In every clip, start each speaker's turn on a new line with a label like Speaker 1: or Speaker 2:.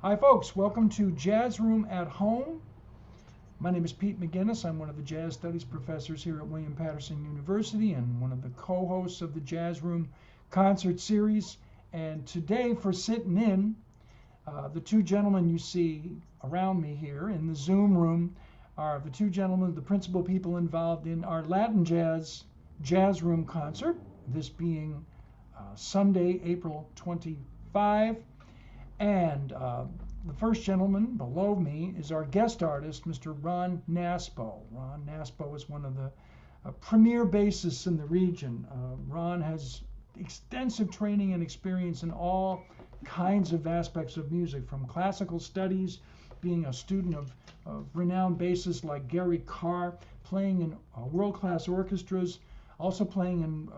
Speaker 1: Hi, folks. Welcome to Jazz Room at Home. My name is Pete McGuinness. I'm one of the jazz studies professors here at William Paterson University and one of the co-hosts of the Jazz Room concert series. And today, for sitting in, the two gentlemen you see around me here in the Zoom room are the two gentlemen, the principal people involved in our Latin Jazz Room concert, this being Sunday, April 25. And the first gentleman below me is our guest artist, Mr. Ron Naspo. Ron Naspo is one of the premier bassists in the region. Ron has extensive training and experience in all kinds of aspects of music, from classical studies, being a student of renowned bassists like Gary Carr, playing in world-class orchestras, also playing in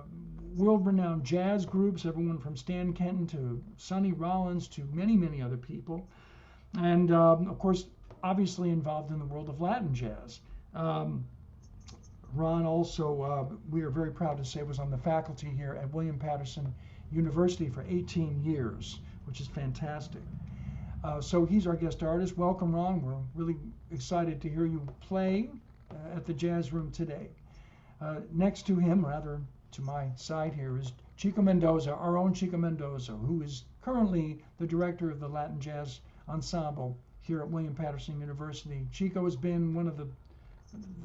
Speaker 1: world-renowned jazz groups, everyone from Stan Kenton to Sonny Rollins to many, many other people. And of course, obviously involved in the world of Latin jazz. Ron also, we are very proud to say, was on the faculty here at William Paterson University for 18 years, which is fantastic. So he's our guest artist. Welcome, Ron. We're really excited to hear you play at the Jazz Room today. Next to him, rather to my side here, is Chico Mendoza, our own Chico Mendoza, who is currently the director of the Latin Jazz Ensemble here at William Paterson University. Chico has been one of the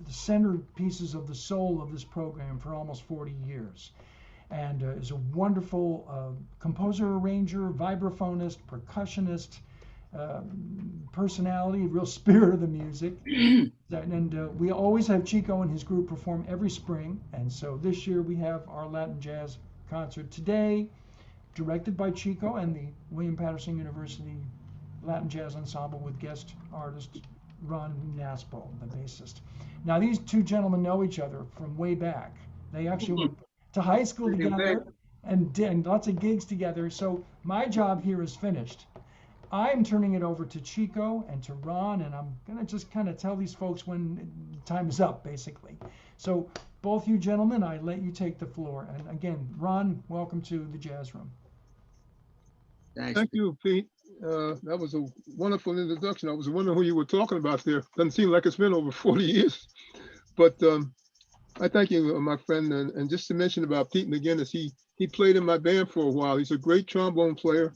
Speaker 1: centerpieces of the soul of this program for almost 40 years, and is a wonderful composer, arranger, vibraphonist, percussionist, personality, real spirit of the music. And we always have Chico and his group perform every spring. And so this year we have our Latin Jazz concert today, directed by Chico and the William Paterson University Latin Jazz Ensemble with guest artist Ron Naspo, the bassist. Now these two gentlemen know each other from way back. They actually went to high school together and did lots of gigs together. So my job here is finished. I'm turning it over to Chico and to Ron, and I'm going to just kind of tell these folks when time is up, basically. So both you gentlemen, I let you take the floor. And again, Ron, welcome to the Jazz Room.
Speaker 2: Thank you, Pete. That was a wonderful introduction. I was wondering who you were talking about there. Doesn't seem like it's been over 40 years. But I thank you, my friend. And just to mention about Pete McGuinness, he played in my band for a while. He's a great trombone player.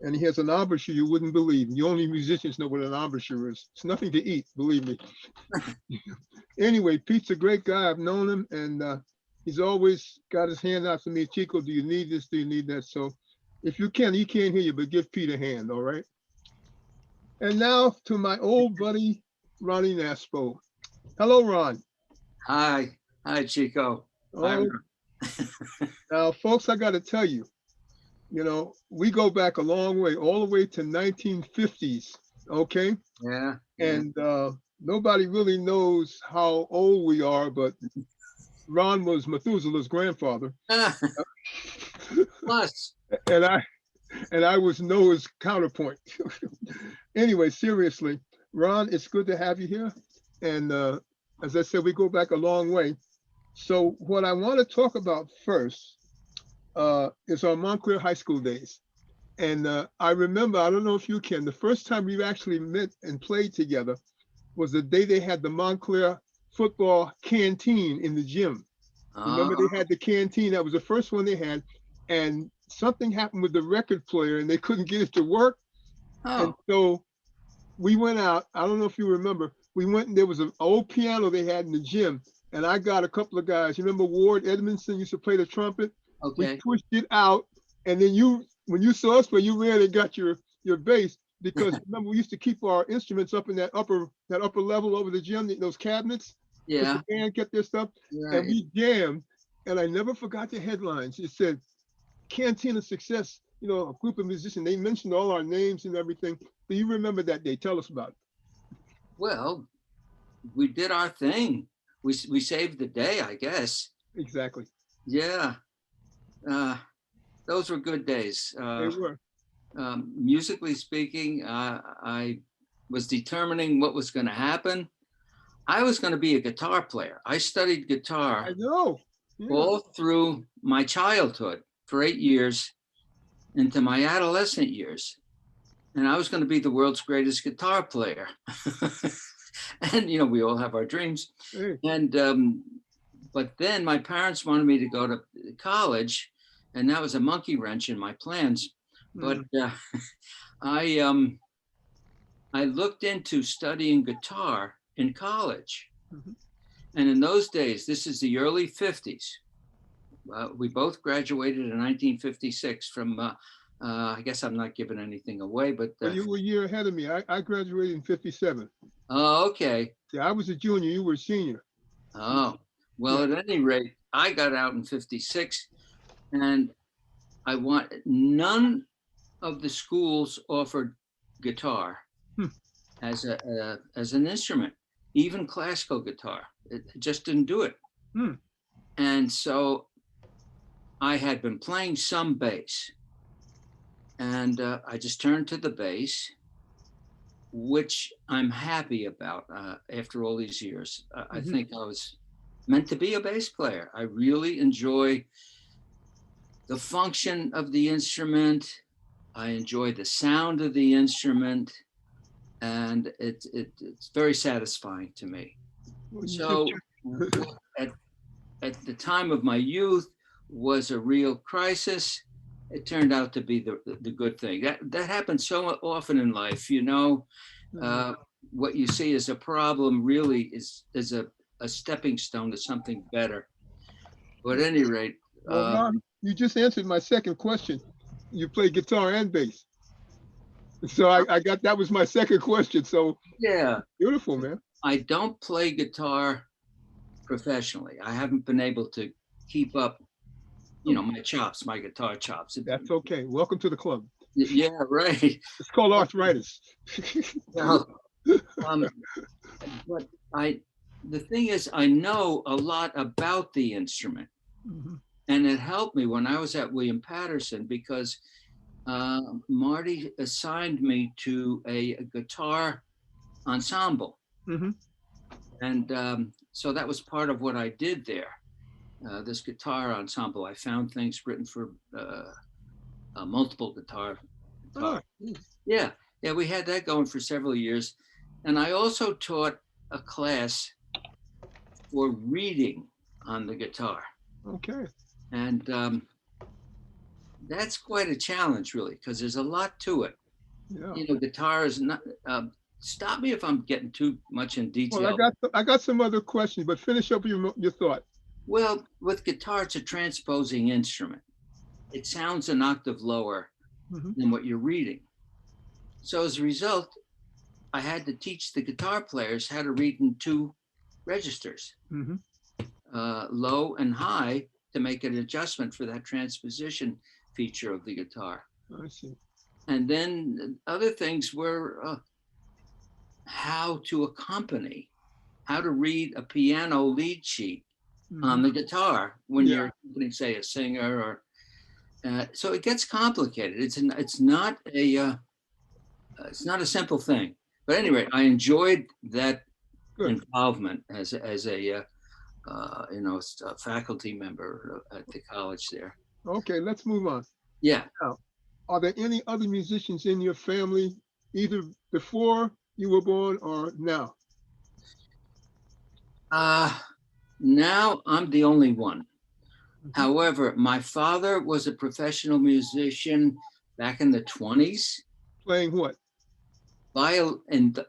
Speaker 2: And he has an embouchure you wouldn't believe. The only musicians know what an embouchure is. It's nothing to eat, believe me. Anyway, Pete's a great guy. I've known him, and he's always got his hand out for me. Chico, do you need this? Do you need that? So if you can, he can't hear you, but give Pete a hand, all right? And now to my old buddy, Ronnie Naspo. Hello, Ron.
Speaker 3: Hi, Chico.
Speaker 2: Oh, now, folks, I got to tell you, we go back a long way, all the way to 1950s, okay?
Speaker 3: Yeah.
Speaker 2: And nobody really knows how old we are, but Ron was Methuselah's grandfather.
Speaker 3: Plus.
Speaker 2: and I was Noah's counterpoint. Anyway, seriously, Ron, it's good to have you here. And as I said, we go back a long way. So what I want to talk about first is our Montclair High School days. And I remember, I don't know if you can, the first time we actually met and played together was the day they had the Montclair football canteen in the gym. Remember they had the canteen, that was the first one they had. And something happened with the record player and they couldn't get it to work. And so we went out, I don't know if you remember, we went and there was an old piano they had in the gym. And I got a couple of guys, you remember Ward Edmondson used to play the trumpet?
Speaker 3: Okay.
Speaker 2: We pushed it out, and then when you saw us play, you ran and got your bass, because remember we used to keep our instruments up in that upper level over the gym, those cabinets.
Speaker 3: Yeah.
Speaker 2: The band kept their stuff, right. And we jammed. And I never forgot the headlines. It said, "Canteen of Success." A group of musicians. They mentioned all our names and everything. Do you remember that day? Tell us about it.
Speaker 3: Well, we did our thing. We saved the day, I guess.
Speaker 2: Exactly.
Speaker 3: Yeah. Those were good days.
Speaker 2: They were.
Speaker 3: Musically speaking, I was determining what was going to happen. I was going to be a guitar player. I studied guitar.
Speaker 2: I know. Yeah.
Speaker 3: All through my childhood for 8 years into my adolescent years. and I was going to be the world's greatest guitar player. And, you know, we all have our dreams.
Speaker 2: Hey.
Speaker 3: And, but then my parents wanted me to go to college, and that was a monkey wrench in my plans. But I looked into studying guitar in college.
Speaker 2: Mhm.
Speaker 3: And in those days, this is the early 50s. We both graduated in 1956 from, I guess I'm not giving anything away, but.
Speaker 2: Well, you were a year ahead of me. I graduated in 57.
Speaker 3: Oh, okay.
Speaker 2: Yeah, I was a junior, you were a senior.
Speaker 3: Oh, well, at any rate, I got out in 56, and none of the schools offered guitar as an instrument, even classical guitar. It just didn't do it. And so I had been playing some bass, and I just turned to the bass, which I'm happy about after all these years. I think I was meant to be a bass player. I really enjoy the function of the instrument. I enjoy the sound of the instrument, and it's very satisfying to me. So at the time of my youth was a real crisis. It turned out to be the good thing. That happens so often in life, you know. What you see as a problem really is a stepping stone to something better. But at any rate,
Speaker 2: well, Ron, you just answered my second question. You play guitar and bass. So I got, that was my second question. So
Speaker 3: yeah,
Speaker 2: beautiful, man.
Speaker 3: I don't play guitar professionally. I haven't been able to keep up, you know, my guitar chops.
Speaker 2: That's okay. Welcome to the club.
Speaker 3: Yeah, right.
Speaker 2: It's called arthritis.
Speaker 3: Well, but the thing is, I know a lot about the instrument, and it helped me when I was at William Paterson, because Marty assigned me to a guitar ensemble, and so that was part of what I did there. This guitar ensemble, I found things written for multiple guitar. Yeah, we had that going for several years, and I also taught a class for reading on the guitar.
Speaker 2: Okay.
Speaker 3: And that's quite a challenge, really, because there's a lot to it.
Speaker 2: Yeah.
Speaker 3: You know, guitar is not. Stop me if I'm getting too much in detail.
Speaker 2: Well, I got some other questions, but finish up your thought.
Speaker 3: Well, with guitar, it's a transposing instrument. It sounds an octave lower than what you're reading. So as a result, I had to teach the guitar players how to read in two registers, low and high, to make an adjustment for that transposition feature of the guitar.
Speaker 2: I see.
Speaker 3: And then other things were how to accompany, how to read a piano lead sheet on the guitar when you're accompanying, say, a singer, or so it gets complicated. It's not a simple thing. But anyway, I enjoyed that involvement as a faculty member at the college there.
Speaker 2: Okay, let's move on.
Speaker 3: Yeah.
Speaker 2: Now, are there any other musicians in your family, either before you were born or now?
Speaker 3: Now I'm the only one. However, my father was a professional musician back in the 20s.
Speaker 2: Playing what?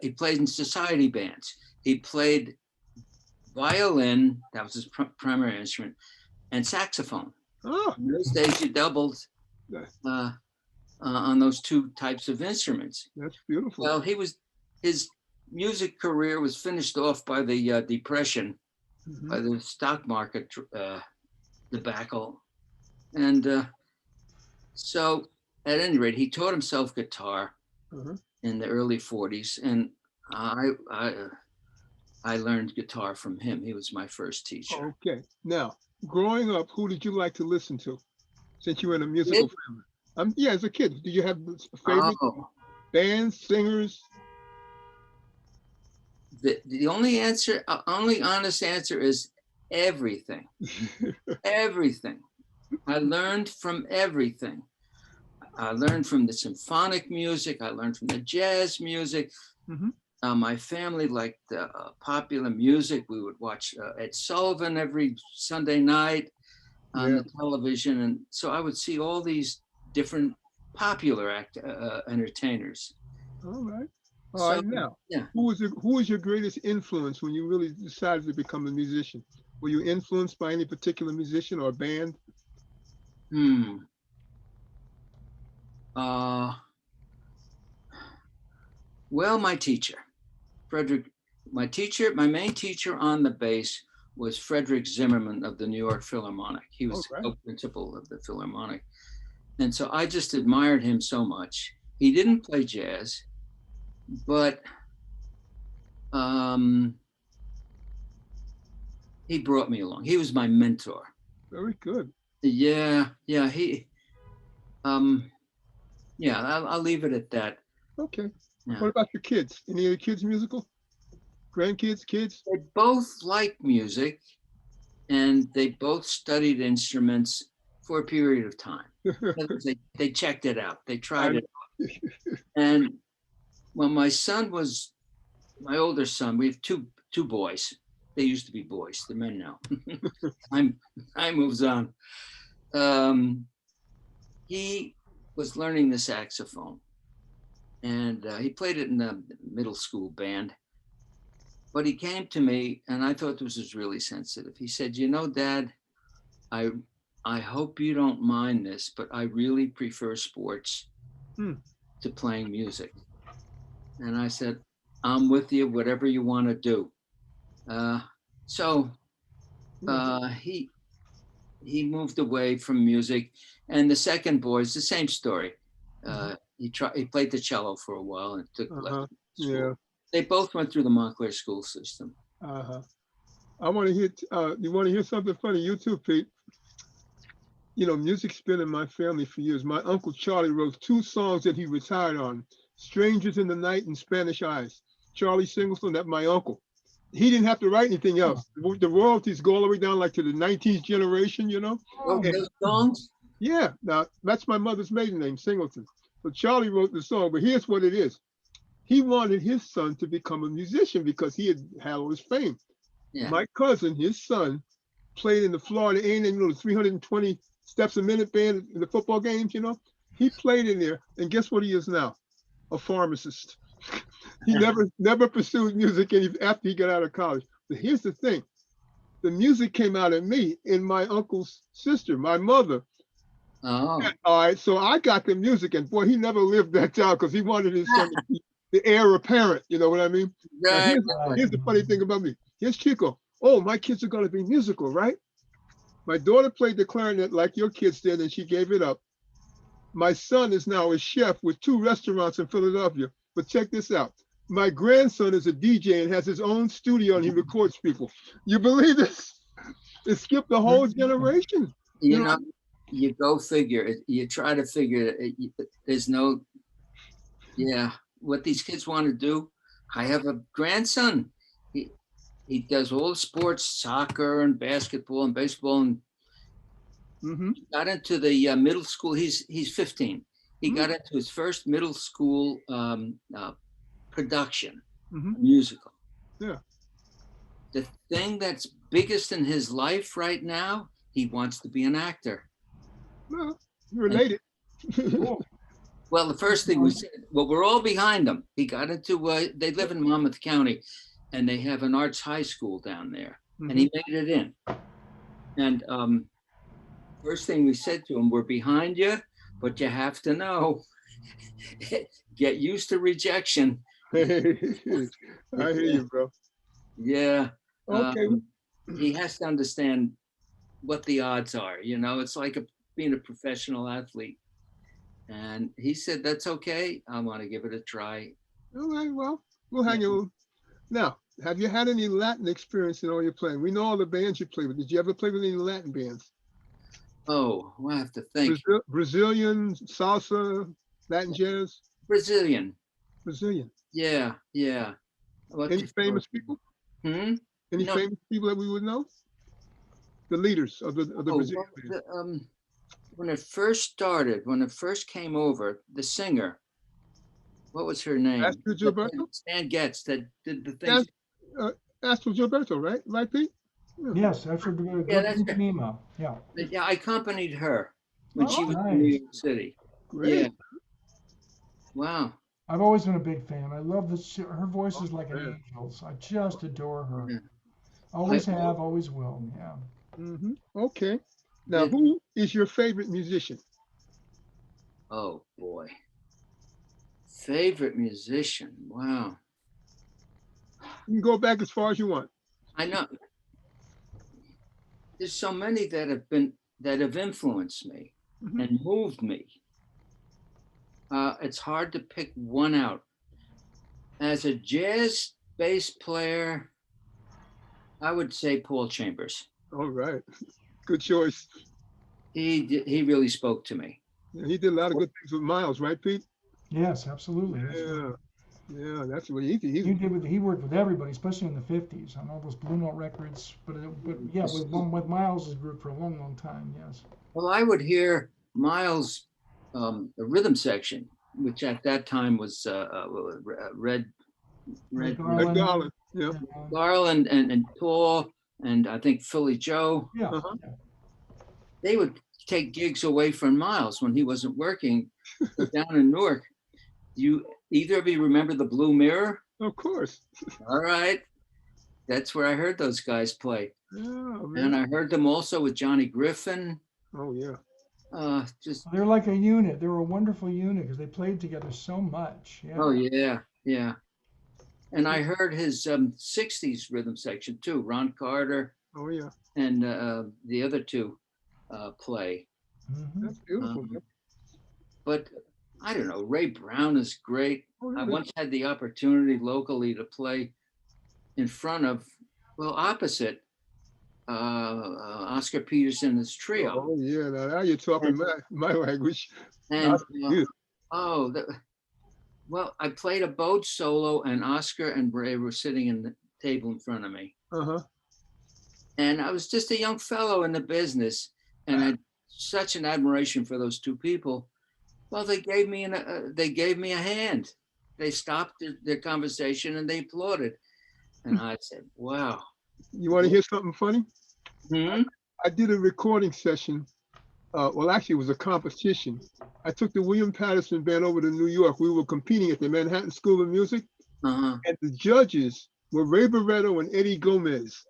Speaker 3: He played in society bands. He played violin, that was his primary instrument, and saxophone.
Speaker 2: Oh.
Speaker 3: In those days, you doubled on those two types of instruments.
Speaker 2: That's beautiful.
Speaker 3: Well, his music career was finished off by the Depression, by the stock market debacle. And so at any rate, he taught himself guitar in the early 40s. And I learned guitar from him. He was my first teacher.
Speaker 2: Okay. Now, growing up, who did you like to listen to, since you were in a musical family? Yeah, as a kid, did you have favorite bands, singers?
Speaker 3: The only honest answer is everything. Everything. I learned from everything. I learned from the symphonic music. I learned from the jazz music. My family liked popular music. We would watch Ed Sullivan every Sunday night on the television. And so I would see all these different popular entertainers.
Speaker 2: All right.
Speaker 3: So,
Speaker 2: All right. Now,
Speaker 3: yeah.
Speaker 2: who was your greatest influence when you really decided to become a musician? Were you influenced by any particular musician or band?
Speaker 3: Well, my teacher, Frederick, my main teacher on the bass was Frederick Zimmerman of the New York Philharmonic. He was the co-principal of the Philharmonic. And so I just admired him so much. He didn't play jazz, but he brought me along. He was my mentor.
Speaker 2: Very good.
Speaker 3: Yeah, I'll leave it at that.
Speaker 2: Okay.
Speaker 3: Yeah.
Speaker 2: What about your kids? Any of your kids musical? Grandkids, kids?
Speaker 3: They both like music, and they both studied instruments for a period of time. They checked it out. They tried it out. And when my older son, we have two boys. They used to be boys. They're men now. Time moves on. He was learning the saxophone, and he played it in the middle school band. But he came to me, and I thought this was really sensitive. He said, "You know, Dad, I hope you don't mind this, but I really prefer sports to playing music." And I said, "I'm with you, whatever you want to do." So he moved away from music. And the second boy is the same story. He played the cello for a while and took lessons.
Speaker 2: Yeah.
Speaker 3: They both went through the Montclair school system.
Speaker 2: I want to hear, you want to hear something funny? You too, Pete. You know, music's been in my family for years. My Uncle Charlie wrote 2 songs that he retired on, Strangers in the Night and Spanish Eyes. Charlie Singleton, that's my uncle. He didn't have to write anything else. The royalties go all the way down like to the 19th generation, you know?
Speaker 3: Those songs?
Speaker 2: Yeah, now that's my mother's maiden name, Singleton. So Charlie wrote the song, but here's what it is. He wanted his son to become a musician because he had all his fame. Yeah. My cousin, his son, played in the Florida A&M, you know, the 320 steps a minute band in the football games, you know? He played in there, and guess what he is now? A pharmacist. He never pursued music after he got out of college. But here's the thing. The music came out of me and my uncle's sister, my mother. Oh. All right, so I got the music, and boy, he never lived that down because he wanted his son to be the heir apparent, you know what I mean? Right. Here's the funny thing about me. Here's Chico. Oh, my kids are going to be musical, right? My daughter played the clarinet like your kids did, and she gave it up. My son is now a chef with 2 restaurants in Philadelphia. But check this out. My grandson is a DJ and has his own studio, and he records people. You believe this? It skipped the whole generation.
Speaker 3: You know, you go figure. You try to figure it. There's no, what these kids want to do. I have a grandson. He does all the sports, soccer and basketball and baseball, and he got into the middle school. He's 15. He got into his first middle school production, musical. Yeah. The thing that's biggest in his life right now, he wants to be an actor.
Speaker 2: Well, you're related.
Speaker 3: Well, the first thing we said, well, we're all behind him. He got into, they live in Monmouth County, and they have an arts high school down there, and he made it in. And first thing we said to him, we're behind you, but you have to know, get used to rejection.
Speaker 2: I hear you, bro.
Speaker 3: Yeah. Okay. He has to understand what the odds are. You know, it's like being a professional athlete. And he said, that's okay. I want to give it a try.
Speaker 2: All right, well, we'll hang you. Now, have you had any Latin experience in all your playing? We know all the bands you play with. Did you ever play with any Latin bands?
Speaker 3: Oh, I have to think.
Speaker 2: Brazilian, salsa, Latin jazz?
Speaker 3: Brazilian.
Speaker 2: Yeah. Any famous people? Any famous people that we would know? The leaders of the Brazilian band.
Speaker 3: when it first started, when it first came over, the singer, what was her name?
Speaker 2: Astrid Gilberto?
Speaker 3: Stan Getz that did the things.
Speaker 2: That's Astrid Gilberto, right? Right, Pete?
Speaker 1: Yes, that's what the
Speaker 3: Yeah, that's
Speaker 1: good Nemo. Yeah.
Speaker 3: Yeah, I accompanied her when she
Speaker 2: Oh,
Speaker 3: was in New
Speaker 1: nice.
Speaker 3: York City.
Speaker 2: Great.
Speaker 3: Yeah. Wow.
Speaker 1: I've always been a big fan. I love this. Her voice is like an
Speaker 2: man.
Speaker 1: angel's. I just adore her.
Speaker 3: Yeah.
Speaker 1: Always have, always will. Yeah.
Speaker 2: Okay. Now,
Speaker 3: Yeah.
Speaker 2: who is your favorite musician?
Speaker 3: Oh boy. Favorite musician. Wow.
Speaker 2: You can go back as far as you want.
Speaker 3: I know. There's so many that have influenced me
Speaker 2: Mhm.
Speaker 3: and moved me. It's hard to pick one out. As a jazz bass player, I would say Paul Chambers.
Speaker 2: All right. Good choice.
Speaker 3: He really spoke to me.
Speaker 2: Yeah, he did a lot of good things with Miles, right, Pete?
Speaker 1: Yes, absolutely.
Speaker 2: Yeah. Yeah, that's what
Speaker 1: He worked with everybody, especially in the '50s, on all those Blue Note records. But yeah, with Miles' group for a long, long time. Yes.
Speaker 3: Well, I would hear Miles, the rhythm section, which at that time was Red
Speaker 1: Garland.
Speaker 2: Garland. Yeah.
Speaker 3: Garland and Paul and I think Philly Joe.
Speaker 1: Yeah.
Speaker 2: Uh-huh.
Speaker 3: They would take gigs away from Miles when he wasn't working down in Newark. You either of you remember the Blue Mirror?
Speaker 2: Of course.
Speaker 3: All right. That's where I heard those guys play.
Speaker 2: Yeah, man.
Speaker 3: And I heard them also with Johnny Griffin.
Speaker 2: Oh, yeah.
Speaker 3: Just
Speaker 1: They're like a unit. They were a wonderful unit because they played together so much. Yeah.
Speaker 3: oh yeah, yeah. And I heard his 60s rhythm section too, Ron Carter
Speaker 2: Oh, yeah.
Speaker 3: and the other two play.
Speaker 1: Mhm.
Speaker 2: That's beautiful. man.
Speaker 3: But I don't know, Ray Brown is great.
Speaker 2: Oh,
Speaker 3: I
Speaker 2: yeah.
Speaker 3: once had the opportunity locally to play in front of, well, opposite Oscar Peterson's trio.
Speaker 2: Oh, yeah. Now you're talking my language.
Speaker 3: And
Speaker 2: Yeah.
Speaker 3: well, I played a bowed solo and Oscar and Ray were sitting in the table in front of me.
Speaker 2: Uh-huh.
Speaker 3: And I was just a young fellow in the business and I had such an admiration for those two people. Well, they gave me a hand. They stopped their conversation and they applauded. And I said, wow.
Speaker 2: You want to hear something funny?
Speaker 3: Hmm?
Speaker 2: I did a recording session. Well, actually, it was a competition. I took the William Paterson band over to New York. We were competing at the Manhattan School of Music,
Speaker 3: Uh-huh.
Speaker 2: and the judges were Ray Barretto and Eddie Gomez.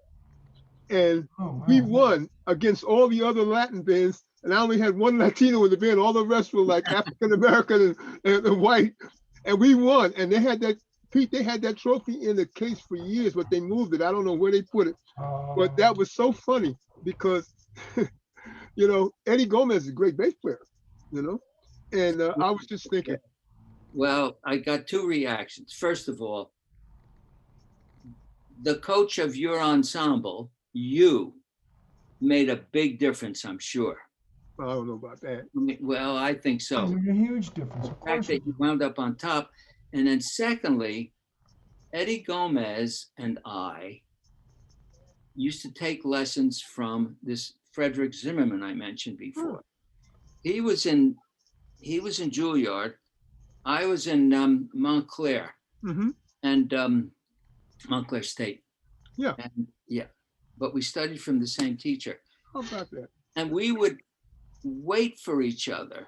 Speaker 2: And
Speaker 1: Oh,
Speaker 2: we
Speaker 1: wow.
Speaker 2: won against all the other Latin bands, and I only had one Latino in the band. All the rest were like African American and white, and we won. And they had that, Pete, they had that trophy in the case for years, but they moved it. I don't know where they put it, but that was so funny because, you know, Eddie Gomez is a great bass player, you know, and I was just thinking,
Speaker 3: Well, I got two reactions. First of all, the coach of your ensemble, you, made a big difference, I'm sure.
Speaker 2: I don't know about that.
Speaker 3: I mean, well, I think
Speaker 1: It
Speaker 3: so.
Speaker 1: made a huge difference.
Speaker 3: The
Speaker 1: Of
Speaker 3: fact
Speaker 1: course.
Speaker 3: that you wound up on top. And then secondly, Eddie Gomez and I used to take lessons from this Frederick Zimmerman I mentioned before. He was in Juilliard. I was in Montclair
Speaker 2: Mm-hmm.
Speaker 3: and Montclair State.
Speaker 2: Yeah.
Speaker 3: And yeah, but we studied from the same teacher.
Speaker 2: How about that?
Speaker 3: And we would wait for each other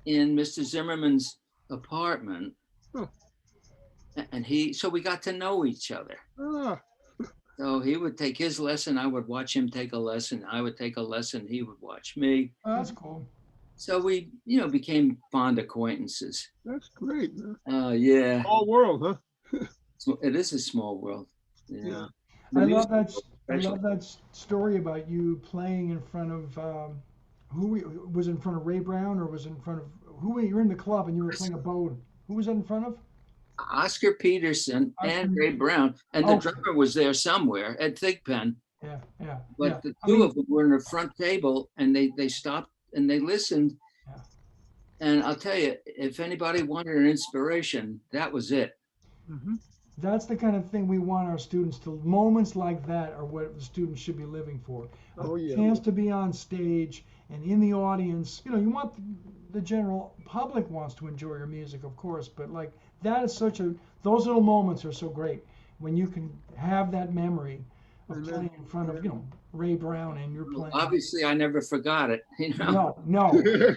Speaker 3: in Mr. Zimmerman's apartment.
Speaker 2: Oh.
Speaker 3: And so we got to know each other.
Speaker 2: Ah,
Speaker 3: So he would take his lesson, I would watch him take a lesson, I would take a lesson, he would watch me.
Speaker 1: Oh, that's cool.
Speaker 3: So we, became fond acquaintances.
Speaker 2: that's great, man.
Speaker 3: Yeah,
Speaker 2: All world, huh?
Speaker 3: it is a small world. Yeah.
Speaker 1: I love that. I love that story about you playing in front of was it in front of Ray Brown or was it in front of who? You were in the club and you were playing a bowed. Who was that in front of?
Speaker 3: Oscar Peterson and
Speaker 1: Oscar-
Speaker 3: Ray Brown, and the
Speaker 1: Okay.
Speaker 3: drummer was there somewhere, Ed Thigpen.
Speaker 1: Yeah, yeah.
Speaker 3: But
Speaker 1: yeah.
Speaker 3: the
Speaker 1: I
Speaker 3: two
Speaker 1: mean,
Speaker 3: of them were in the front table and they stopped and they listened.
Speaker 1: Yeah.
Speaker 3: And I'll tell you, if anybody wanted an inspiration, that was it.
Speaker 2: Mm-hmm.
Speaker 1: that's the kind of thing we want our students to. Moments like that are what the students should be living for.
Speaker 2: Oh, yeah.
Speaker 1: Chance to be on stage and in the audience, you know, you want the general public wants to enjoy your music, of course, but like that is those little moments are so great when you can have that memory of playing in front of, you know, Ray Brown and you're playing.
Speaker 3: Obviously, I never forgot it. You know?
Speaker 1: No.
Speaker 2: Yeah.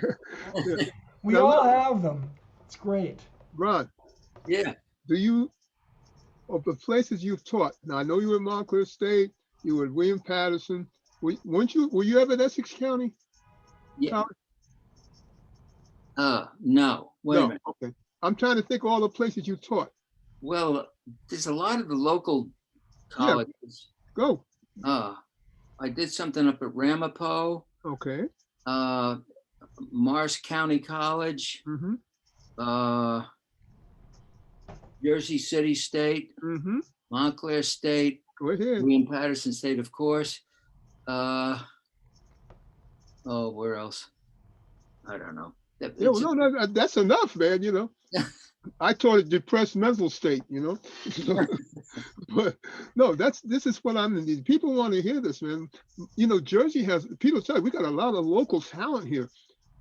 Speaker 1: We
Speaker 2: Now,
Speaker 1: all have them. It's great.
Speaker 2: Ron,
Speaker 3: Yeah.
Speaker 2: do you, of the places you've taught, now I know you were at Montclair State, you were at William Paterson. Were you ever at Essex County?
Speaker 3: Yeah. No. Wait a
Speaker 2: No,
Speaker 3: minute.
Speaker 2: okay. I'm trying to think of all the places you taught.
Speaker 3: Well, there's a lot of the local colleges.
Speaker 2: Go.
Speaker 3: I did something up at Ramapo,
Speaker 2: Okay.
Speaker 3: Morris County College,
Speaker 2: Mm-hmm.
Speaker 3: Jersey City State,
Speaker 2: Mm-hmm.
Speaker 3: Montclair State,
Speaker 2: Go ahead.
Speaker 3: William Paterson State, of course. Where else? I don't know.
Speaker 2: Yeah, well, no, that's enough, man. You know, I taught at depressed mental state. You know, but no, this is what I'm. People want to hear this, man. You know, Jersey has. People say we got a lot of local talent here.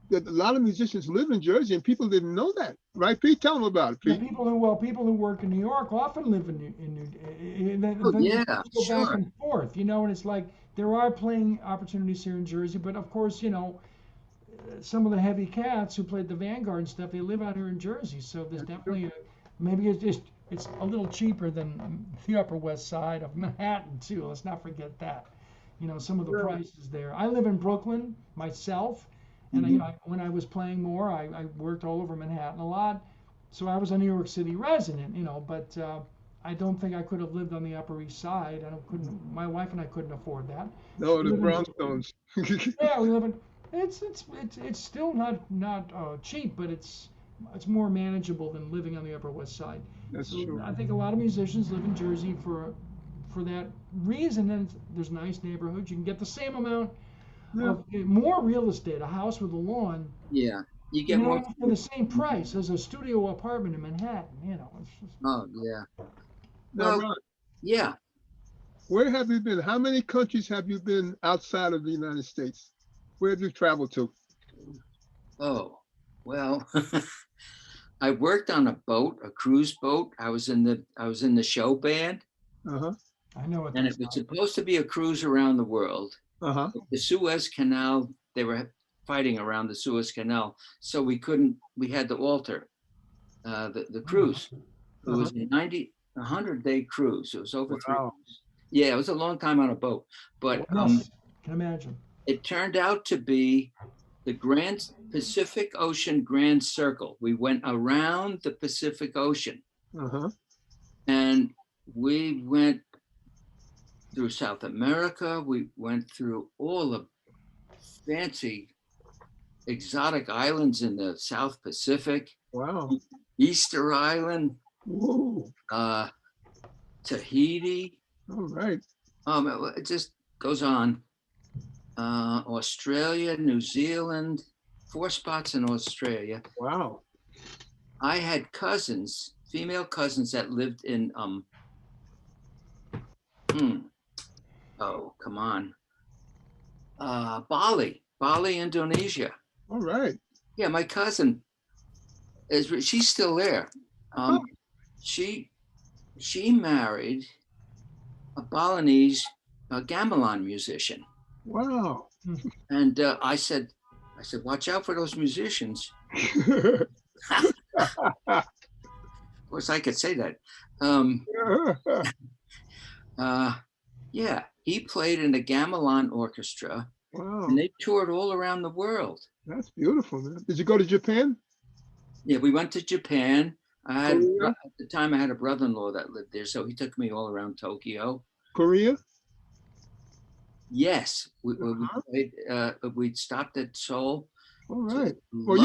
Speaker 2: That a lot of musicians live in Jersey, and people didn't know that, right, Pete? Tell them about it, Pete.
Speaker 1: Yeah, people who work in New York often live in
Speaker 3: yeah,
Speaker 1: go
Speaker 3: sure.
Speaker 1: back and forth, you know, and it's like there are playing opportunities here in Jersey, but of course, you know, some of the heavy cats who played the Vanguard and stuff, they live out here in Jersey, so there's definitely maybe it's a little cheaper than the Upper West Side of Manhattan too. Let's not forget that. You know, some of the prices there. I live in Brooklyn myself. And you know, when I was playing more, I worked all over Manhattan a lot. So I was a New York City resident, you know, but I don't think I could have lived on the Upper East Side. My wife and I couldn't afford that.
Speaker 2: No, the brownstones.
Speaker 1: Yeah, we live in. It's still not cheap, but it's more manageable than living on the Upper West Side.
Speaker 2: That's
Speaker 1: So
Speaker 2: true.
Speaker 1: I think a lot of musicians live in Jersey for that reason. And there's nice neighborhoods. You can get the same amount. Of more real estate, a house with a lawn.
Speaker 3: Yeah, you get more
Speaker 1: for the same price as a studio apartment in Manhattan. You know, it's just.
Speaker 3: Oh yeah.
Speaker 2: Now,
Speaker 3: Well,
Speaker 2: Ron,
Speaker 3: yeah.
Speaker 2: where have you been? How many countries have you been outside of the United States? Where have you traveled to?
Speaker 3: Oh, well, I worked on a boat, a cruise boat. I was in the show band,
Speaker 2: Uh-huh.
Speaker 1: I know what
Speaker 3: and
Speaker 1: that's
Speaker 3: it was supposed to be a cruise around the world.
Speaker 2: Uh-huh.
Speaker 3: The Suez Canal, they were fighting around the Suez Canal, so we had to alter the cruise. It was a 100-day cruise. It was over 3 months. Yeah, it was a long time on a boat, but
Speaker 1: Yes, can imagine.
Speaker 3: it turned out to be the Grand Pacific Ocean Grand Circle. We went around the Pacific Ocean,
Speaker 2: Uh-huh.
Speaker 3: and we went through South America. We went through all the fancy exotic islands in the South Pacific.
Speaker 2: Wow.
Speaker 3: Easter Island,
Speaker 2: Whoa.
Speaker 3: Tahiti.
Speaker 2: All right.
Speaker 3: It just goes on. Australia, New Zealand, 4 spots in Australia.
Speaker 2: Wow.
Speaker 3: I had cousins, female cousins that lived in oh, come on. Bali, Indonesia.
Speaker 2: All right.
Speaker 3: Yeah, my cousin she's still there. She married a Balinese gamelan musician.
Speaker 2: Wow.
Speaker 3: And I said, watch out for those musicians. Of course, I could say that. Yeah, he played in the gamelan orchestra.
Speaker 2: Wow.
Speaker 3: And they toured all around the world.
Speaker 2: That's beautiful, man. Did you go to Japan?
Speaker 3: Yeah, we went to Japan. At
Speaker 2: Korea?
Speaker 3: the time, I had a brother-in-law that lived there, so he took me all around Tokyo.
Speaker 2: Korea?
Speaker 3: Yes, we played, we stopped at Seoul.
Speaker 2: All right. Well,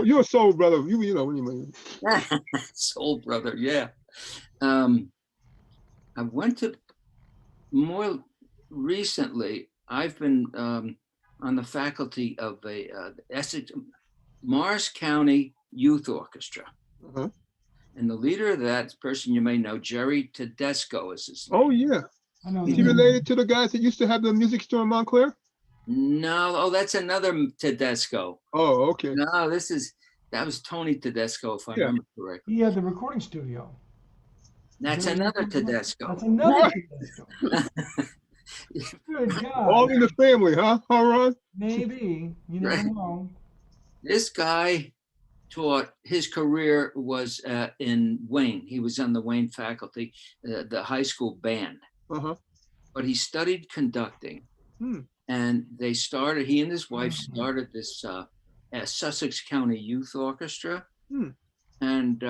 Speaker 2: you're a soul brother. You know what you mean.
Speaker 3: Soul brother, yeah. I went to more recently. I've been on the faculty of the Essex Morris County Youth Orchestra.
Speaker 2: Uh-huh.
Speaker 3: And the leader of that person you may know, Jerry Tedesco, is his name.
Speaker 2: Oh, yeah.
Speaker 1: I know.
Speaker 2: Is he related to the guys that used to have the music store in Montclair?
Speaker 3: No, oh, that's another Tedesco.
Speaker 2: Oh, okay.
Speaker 3: No, that was Tony Tedesco, if I
Speaker 2: Yeah.
Speaker 3: remember correctly.
Speaker 1: He had the recording studio.
Speaker 3: That's another Tedesco.
Speaker 1: That's another
Speaker 2: What?
Speaker 1: Tedesco. Good
Speaker 2: All
Speaker 1: God.
Speaker 2: in the family, huh? Huh, Ron?
Speaker 1: Maybe. You never
Speaker 3: Right.
Speaker 1: know.
Speaker 3: This guy taught, his career was in Wayne. He was on the Wayne faculty, the high school band,
Speaker 2: Uh-huh.
Speaker 3: but he studied conducting.
Speaker 2: Hmm.
Speaker 3: And he and his wife started this Sussex County Youth Orchestra.
Speaker 2: Hmm.
Speaker 3: And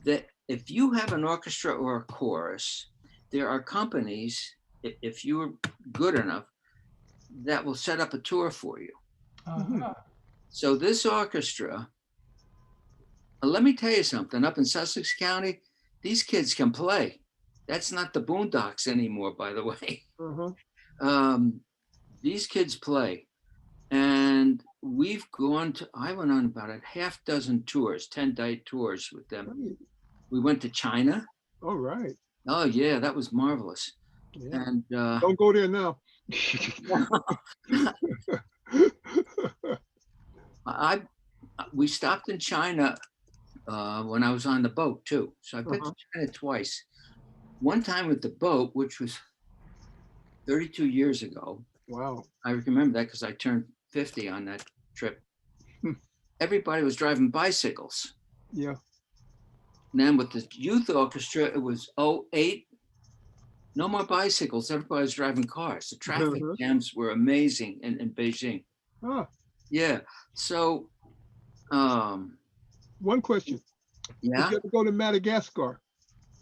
Speaker 3: that if you have an orchestra or a chorus, there are companies, if you're good enough, that will set up a tour for you.
Speaker 1: Uh-huh.
Speaker 3: So this orchestra, let me tell you something, up in Sussex County, these kids can play. That's not the Boondocks anymore, by the way.
Speaker 2: Uh-huh.
Speaker 3: These kids play. And I went on about a half dozen tours, 10-day tours with them.
Speaker 2: Right.
Speaker 3: We went to China.
Speaker 2: All right.
Speaker 3: Oh yeah, that was marvelous.
Speaker 2: Yeah.
Speaker 3: And
Speaker 2: Don't go there now.
Speaker 3: we stopped in China when I was on the boat too. So I've been to China twice. One time with the boat, which was 32 years ago.
Speaker 2: Wow.
Speaker 3: I remember that because I turned 50 on that trip.
Speaker 2: Hmm.
Speaker 3: Everybody was driving bicycles.
Speaker 2: Yeah.
Speaker 3: And then with the youth orchestra, it was 08. No more bicycles. Everybody was driving cars. The traffic jams were amazing in Beijing.
Speaker 2: Ah,
Speaker 3: Yeah. So,
Speaker 2: one question.
Speaker 3: yeah.
Speaker 2: Did you ever go to Madagascar?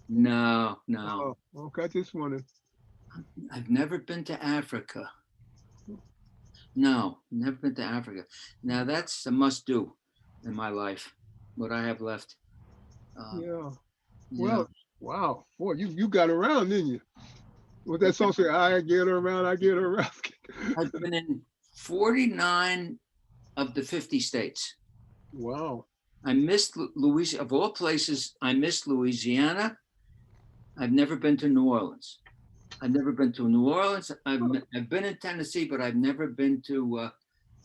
Speaker 3: No.
Speaker 2: Oh, okay. I just wanted.
Speaker 3: I've never been to Africa. No, never been to Africa. Now that's a must-do in my life. What I have left.
Speaker 2: Yeah.
Speaker 3: Yeah.
Speaker 2: Well, wow. Boy, you got around, didn't you? What that song say? I get around, I get around.
Speaker 3: I've been in 49 of the 50 states.
Speaker 2: Wow.
Speaker 3: I missed Louisiana. Of all places, I missed Louisiana. I've never been to New Orleans. I've never been to New Orleans. I've been in Tennessee, but I've never been to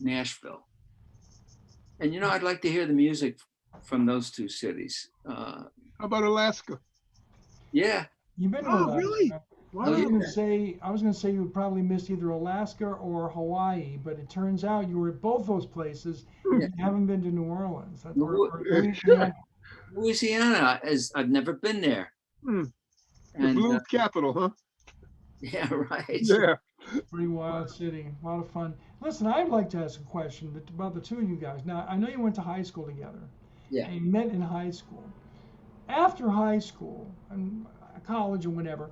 Speaker 3: Nashville. And you know, I'd like to hear the music from those two cities.
Speaker 2: How about Alaska?
Speaker 3: Yeah.
Speaker 1: You've been to
Speaker 2: Oh,
Speaker 1: Alaska.
Speaker 2: really?
Speaker 1: I was
Speaker 3: yeah.
Speaker 1: gonna say you probably missed either Alaska or Hawaii, but it turns out you were at both those places.
Speaker 3: Yeah.
Speaker 1: You haven't been to New Orleans. That's
Speaker 3: Louisiana I've never been there.
Speaker 2: The
Speaker 3: And
Speaker 2: blues capital, huh?
Speaker 3: yeah, right.
Speaker 2: Yeah.
Speaker 1: pretty wild city. A lot of fun. Listen, I'd like to ask a question about the two of you guys. Now, I know you went to high school together.
Speaker 3: Yeah.
Speaker 1: And you met in high school. After high school and college and whatever,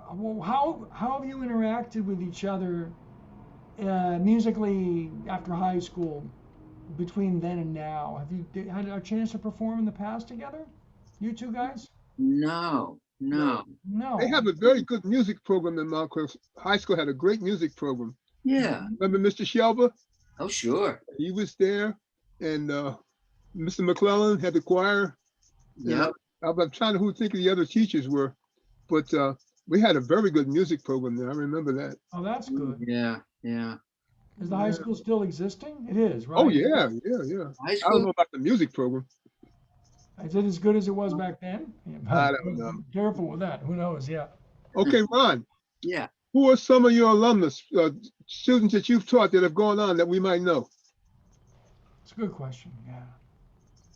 Speaker 1: how have you interacted with each other musically after high school between then and now? Have you had a chance to perform in the past together? You two guys?
Speaker 3: No.
Speaker 1: No.
Speaker 2: They have a very good music program in Mount Cliff. High school had a great music program.
Speaker 3: Yeah.
Speaker 2: Remember Mr. Shelba?
Speaker 3: Oh, sure.
Speaker 2: He was there. And Mr. McClellan had the choir.
Speaker 3: Yeah.
Speaker 2: I'm trying to think of the other teachers were. But we had a very good music program there. I remember that.
Speaker 1: Oh, that's good.
Speaker 3: Yeah.
Speaker 1: Is the high school still existing? It is, right?
Speaker 2: Oh, yeah.
Speaker 3: High
Speaker 2: I don't
Speaker 3: school.
Speaker 2: know about the music program.
Speaker 1: Is it as good as it was back then?
Speaker 2: I don't know.
Speaker 1: Careful with that. Who knows? Yeah.
Speaker 2: Okay, Ron,
Speaker 3: Yeah.
Speaker 2: who are some of your alumnus, students that you've taught that have gone on that we might know?
Speaker 1: It's a good question. Yeah.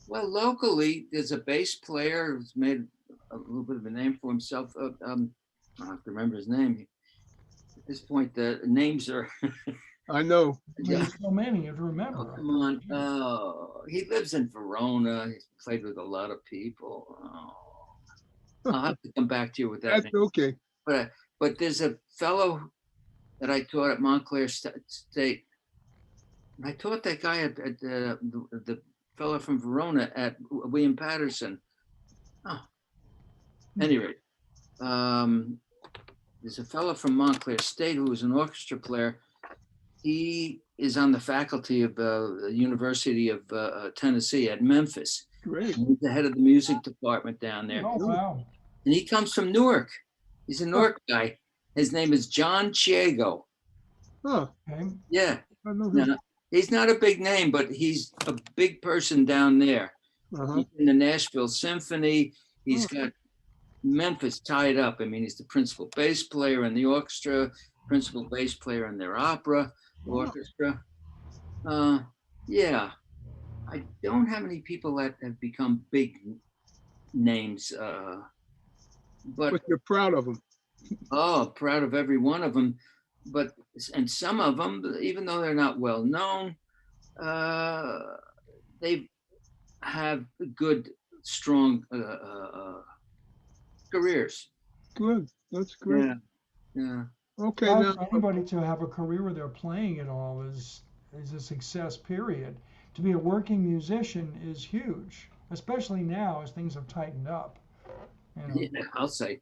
Speaker 3: Well, locally, there's a bass player who's made a little bit of a name for himself. I don't have to remember his name. At this point, the names are.
Speaker 2: I know.
Speaker 1: There's so many you have to
Speaker 3: Oh,
Speaker 1: remember.
Speaker 3: come on. Oh, he lives in Verona. He's played with a lot of people. Oh. I'll have to come back to you with that.
Speaker 2: That's okay.
Speaker 3: But there's a fellow that I taught at Montclair State. I taught that guy at the fellow from Verona at William Paterson. Oh, anyway, there's a fellow from Montclair State who was an orchestra player. He is on the faculty of the University of Tennessee at Memphis.
Speaker 2: Great.
Speaker 3: He's the head of the music department down there.
Speaker 1: Oh, wow.
Speaker 3: And he comes from Newark. He's a Newark guy. His name is John Chiego.
Speaker 2: Huh.
Speaker 1: Okay.
Speaker 3: Yeah.
Speaker 2: I know
Speaker 3: No,
Speaker 2: him.
Speaker 3: he's not a big name, but he's a big person down there.
Speaker 2: Uh-huh.
Speaker 3: He's in the Nashville Symphony. He's
Speaker 2: Oh.
Speaker 3: got Memphis tied up. I mean, he's the principal bass player in the orchestra, principal bass player in their opera orchestra. Yeah, I don't have any people that have become big names, but
Speaker 2: But you're proud of him.
Speaker 3: oh, proud of every one of them. But and some of them, even though they're not well known, they have good, strong careers.
Speaker 2: Good. That's great.
Speaker 3: Yeah, yeah.
Speaker 2: Okay,
Speaker 1: Well,
Speaker 2: now.
Speaker 1: for anybody to have a career where they're playing at all is a success, period. To be a working musician is huge, especially now as things have tightened up. You know.
Speaker 3: Yeah, I'll say.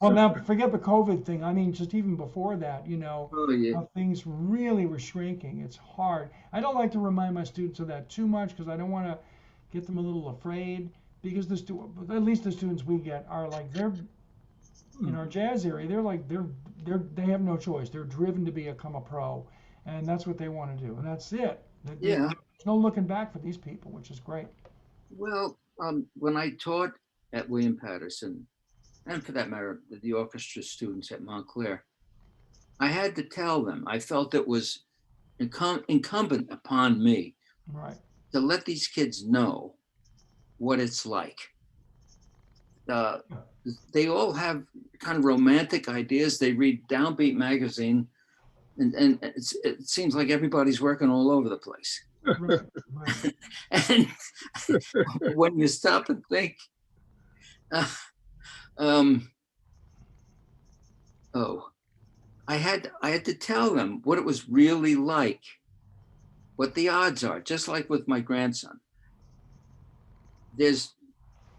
Speaker 1: Well, now forget the COVID thing. I mean, just even before that,
Speaker 3: Oh yeah.
Speaker 1: how things really were shrinking. It's hard. I don't like to remind my students of that too much because I don't want to get them a little afraid. Because at least the students we get are like they're in our jazz area. They're like they have no choice. They're driven to become a pro, and that's what they want to do, and that's it.
Speaker 3: Yeah.
Speaker 1: There's no looking back for these people, which is great.
Speaker 3: Well, when I taught at William Paterson, and for that matter, the orchestra students at Montclair, I had to tell them, I felt it was incumbent upon me
Speaker 1: Right.
Speaker 3: to let these kids know what it's like. They all have kind of romantic ideas. They read Downbeat magazine, and it seems like everybody's working all over the place.
Speaker 1: Right. Right.
Speaker 3: And when you stop and think, I had to tell them what it was really like, what the odds are, just like with my grandson.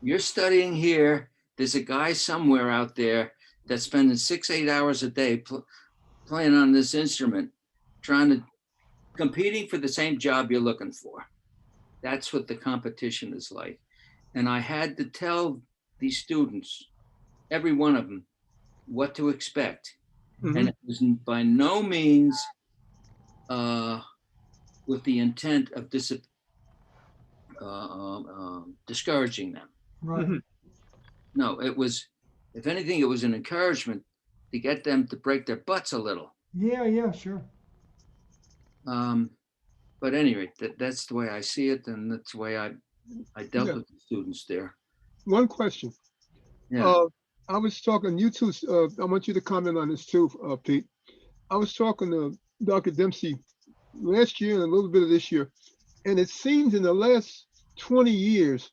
Speaker 3: You're studying here, there's a guy somewhere out there that's spending 6-8 hours a day playing on this instrument, competing for the same job you're looking for. That's what the competition is like. And I had to tell these students, every one of them, what to expect.
Speaker 2: Mhm.
Speaker 3: And it was by no means with the intent of discouraging them.
Speaker 1: Right.
Speaker 2: Mhm.
Speaker 3: No, it was, if anything, it was an encouragement to get them to break their butts a little.
Speaker 1: Yeah. Yeah. Sure.
Speaker 3: But anyway, that's the way I see it, and that's the way I dealt
Speaker 2: Yeah.
Speaker 3: with the students there.
Speaker 2: One question.
Speaker 3: Yeah.
Speaker 2: I was talking, you two, I want you to comment on this too, Pete. I was talking to Dr. Dempsey last year and a little bit of this year, and it seems in the last 20 years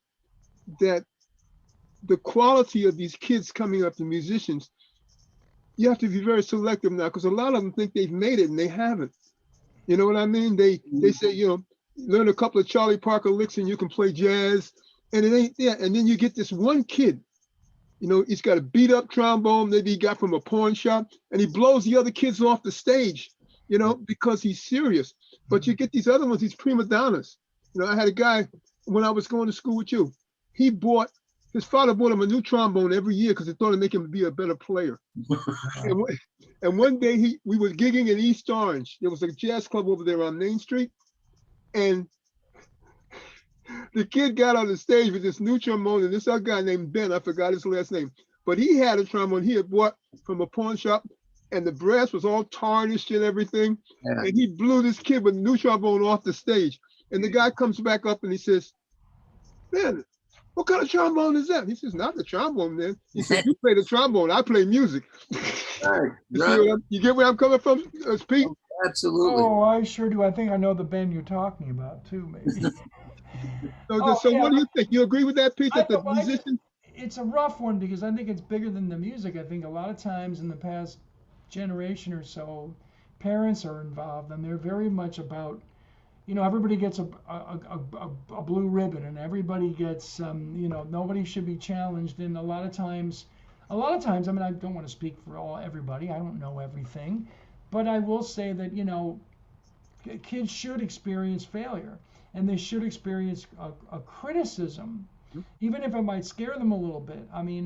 Speaker 2: that the quality of these kids coming up to musicians, you have to be very selective now because a lot of them think they've made it and they haven't. You know what I mean? They say, learn a couple of Charlie Parker licks and you can play jazz, and it ain't there. And then you get this one kid, he's got a beat up trombone that he got from a pawn shop, and he blows the other kids off the stage, because he's serious. But you get these other ones, these prima donnas. I had a guy when I was going to school with you. His father bought him a new trombone every year because he thought it'd make him be a better player. And one day we were gigging in East Orange. There was a jazz club over there on Main Street, and the kid got on the stage with this new trombone, and this other guy named Ben, I forgot his last name, but he had a trombone he had bought from a pawn shop, and the brass was all tarnished and everything.
Speaker 3: Yeah.
Speaker 2: And he blew this kid with a new trombone off the stage. And the guy comes back up and he says, "Ben, what kind of trombone is that?" He says, "Not the trombone, man." He said, "You play the trombone, I play music."
Speaker 3: Right.
Speaker 2: You get where I'm coming from, Pete?
Speaker 3: Absolutely.
Speaker 1: Oh, I sure do. I think I know the band you're talking about too, maybe.
Speaker 2: So
Speaker 1: yeah.
Speaker 2: what do you think? You agree with that, Pete, that the musician?
Speaker 1: It's a rough one because I think it's bigger than the music. I think a lot of times in the past generation or so, parents are involved, and they're very much about, everybody gets a blue ribbon, and everybody gets, nobody should be challenged. And a lot of times, I mean, I don't want to speak for everybody. I don't know everything, but I will say that, kids should experience failure, and they should experience a criticism, even if it might scare them a little bit. I mean,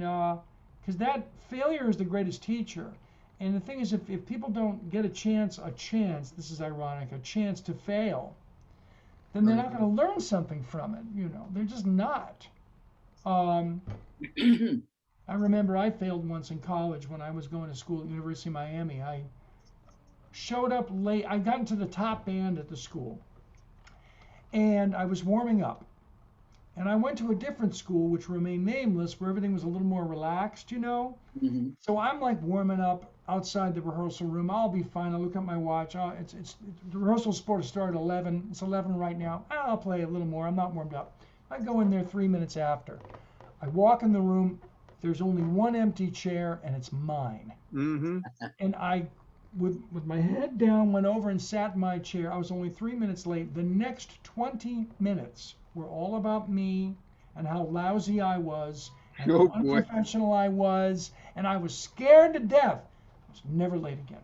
Speaker 1: because that failure is the greatest teacher. And the thing is, if people don't get a chance, this is ironic, a chance to fail, then they're not going to learn something from it. You know, they're just not. I remember I failed once in college when I was going to school at University of Miami. I showed up late. I got into the top band at the school, and I was warming up. And I went to a different school, which remained nameless, where everything was a little more relaxed, you know? So I'm like warming up outside the rehearsal room. I'll be fine. I look at my watch. Oh, the rehearsal's supposed to start at 11. It's 11 right now. I'll play a little more. I'm not warmed up. I go in there 3 minutes after. I walk in the room. There's only one empty chair, and it's mine. And I, with my head down, went over and sat in my chair. I was only 3 minutes late. The next 20 minutes were all about me and how lousy I was and how unprofessional I was, and I was scared to death. I was never late again.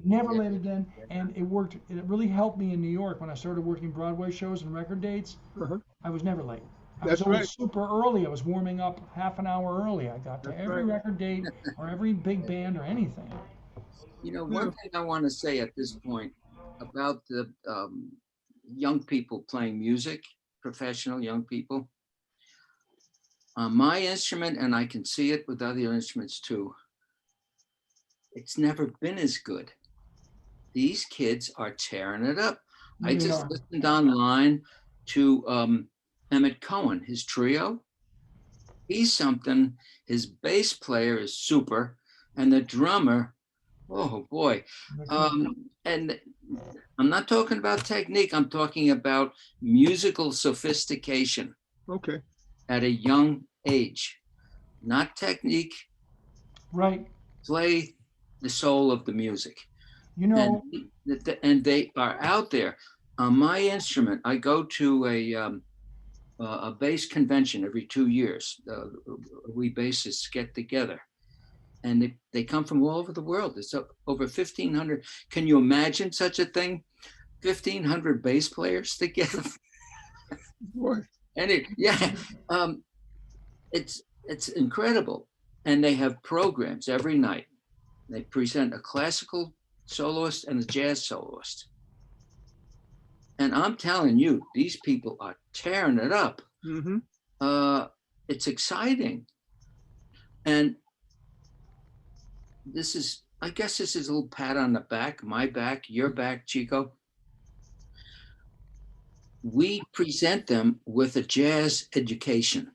Speaker 1: Never late again. And it worked. It really helped me in New York when I started working Broadway shows and record dates. I was never late. I was always super early. I was warming up half an hour early. I got to every record date or every big band or anything.
Speaker 3: You know, one thing I want to say at this point about the young people playing music, professional young people. My instrument, and I can see it with other instruments too, it's never been as good. These kids are tearing it up. I just listened online to Emmett Cohen, his trio. He's something. His bass player is super, and the drummer, oh boy. And I'm not talking about technique. I'm talking about musical sophistication. At a young age, not technique. Play the soul of the music.
Speaker 1: You know,
Speaker 3: and they are out there. On my instrument, I go to a bass convention every 2 years. We bassists get together, and they come from all over the world. It's over 1,500. Can you imagine such a thing? 1,500 bass players together. And it's incredible. And they have programs every night. They present a classical soloist and a jazz soloist. And I'm telling you, these people are tearing it up. It's exciting. And I guess this is a little pat on the back, my back, your back, Chico. We present them with a jazz education.